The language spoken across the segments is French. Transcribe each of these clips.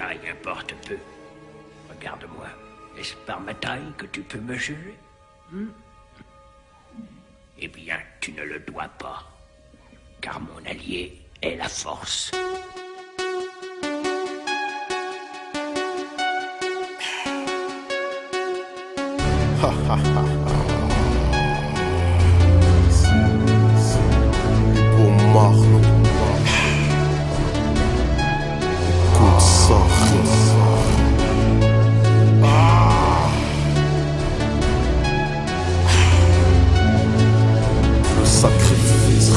taille importe peu. Regarde-moi. Est-ce par ma taille que tu peux me juger? Eh bien, tu ne le dois pas. Car mon allié est la force. Ha ha ha. Pour Marlon. Écoute ça. Le sacrifice.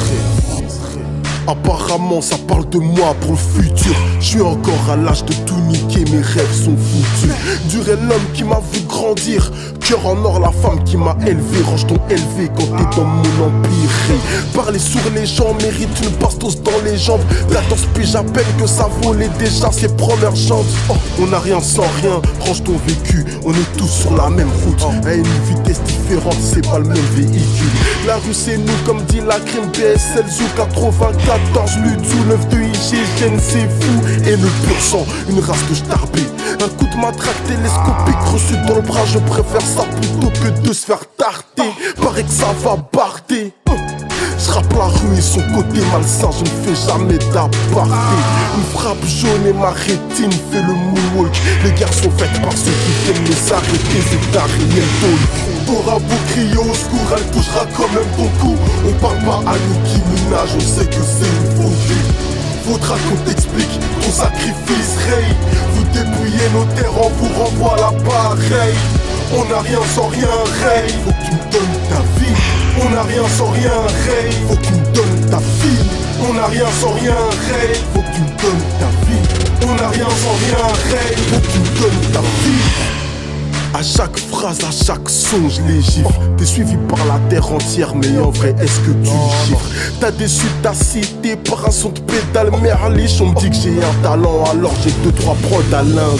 Apparemment ça parle de moi pour le futur. Je suis encore à l'âge de tout niquer, mes rêves sont foutus. Dur est l'homme qui m'a vu grandir. Cœur en or, la femme qui m'a élevé. Range ton élevé quand t'es dans mon empire. Parler sur les gens mérite une bastos dans les jambes. 14 piges à peine que ça volait déjà ses premières jambes. Oh, on n'a rien sans rien, range ton vécu. On est tous sur la même route, à une vitesse différente, c'est pas le même véhicule. La rue c'est nous comme dit la crime BSL Zou 94 Lutzou 92 IGN c'est fou. Et le pur sang, une race de starbé. Un coup de matraque télescopique reçu dans le bras, je préfère ça plutôt que de se faire tarter. Paraît que ça va barder. Je rappe la rue et son côté malsain, je ne fais jamais d'aparté. Une frappe jaune et ma rétine fait le moonwalk. Les guerres sont faites par ceux qui viennent les arrêter, c'est Ariel Tol. T'auras beau crier au secours, elle touchera quand même ton cou. On parle pas à Nicki Minaj, on sait que c'est une faute. Faudra qu'on t'explique ton sacrifice, Ray. Vous dépouillez nos terres, on vous renvoie l'appareil. On n'a rien sans rien, Ray. Faut que tu me donnes ta vie. On n'a rien sans rien, Ray. Faut que tu me donnes ta fille. On n'a rien sans rien, Ray. Faut que tu me donnes ta vie. On n'a rien sans rien, Ray. Faut que tu me donnes ta vie. À chaque phrase, à chaque son, je les gifle. T'es suivi par la terre entière, mais en vrai, est-ce que tu le chiffres? T'as déçu ta cité par un son de pédale merliche. On me dit que j'ai un talent, alors j'ai 2-3 prods à linge.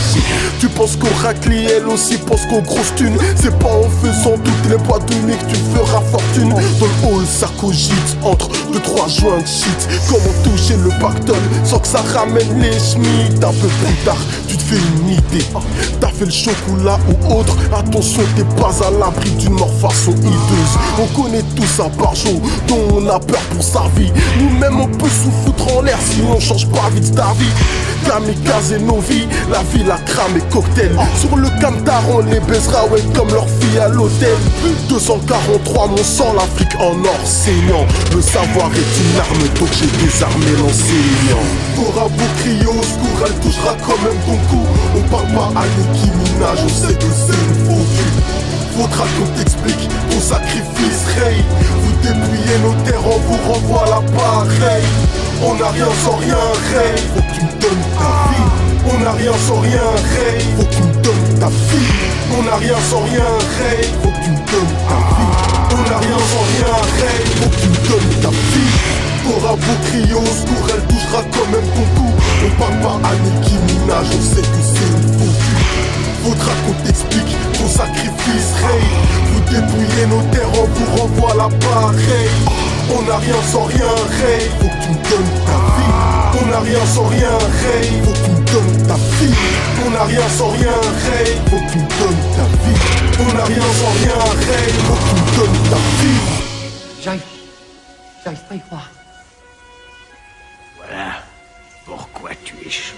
Tu penses qu'au raclé, elle aussi pense qu'aux grosses thunes. C'est pas en faisant toutes les boîtes de nuit que tu feras fortune. Dans le hall, ça cogite entre 2-3 joints de shit. Comment toucher le pactole sans que ça ramène les schmitts? Un peu plus tard, tu te fais une idée. T'as fait le chocolat ou autre. Attention, t'es pas à l'abri d'une mort façon hideuse. On connaît tous un barjot dont on a peur pour sa vie. Nous-mêmes on peut sous foutre en l'air si on change pas vite ta vie. Kamikaze et nos vies, la ville a cramé cocktail. Sur le camtar on les baisera, ouais, comme leur fille à l'hôtel. 243 mon sang, l'Afrique en or saignant. Le savoir est une arme, donc j'ai désarmé l'enseignant. T'auras beau crier au secours, elle touchera quand même ton cou. On parle pas à Nicki Minaj, on sait que c'est une faute. Faudra qu'on t'explique ton sacrifice, Ray. Vous dépouillez nos terres, on vous renvoie l'appareil. On n'a rien sans rien, Ray. Faut que tu me donnes ta vie. On n'a rien sans rien, Ray. Faut que tu me donnes ta fille. On n'a rien sans rien, Ray. Faut que tu me donnes ta vie. On n'a rien sans rien, Ray. Faut que tu me donnes ta fille. T'auras beau crier au secours, elle touchera quand même ton cou. On parle pas à Nicki Minaj, on sait que c'est une faute. Faudra qu'on t'explique ton sacrifice, Ray. Vous dépouillez nos terres, on vous renvoie l'appareil. On n'a rien sans rien, Ray. Faut que tu me donnes ta vie. On n'a rien sans rien, Ray. Faut que tu me donnes ta fille. On n'a rien sans rien, Ray. Faut que tu me donnes ta vie. On n'a rien sans rien, Ray. Faut que tu me donnes ta fille. 废话。 Voilà pourquoi tu échoues.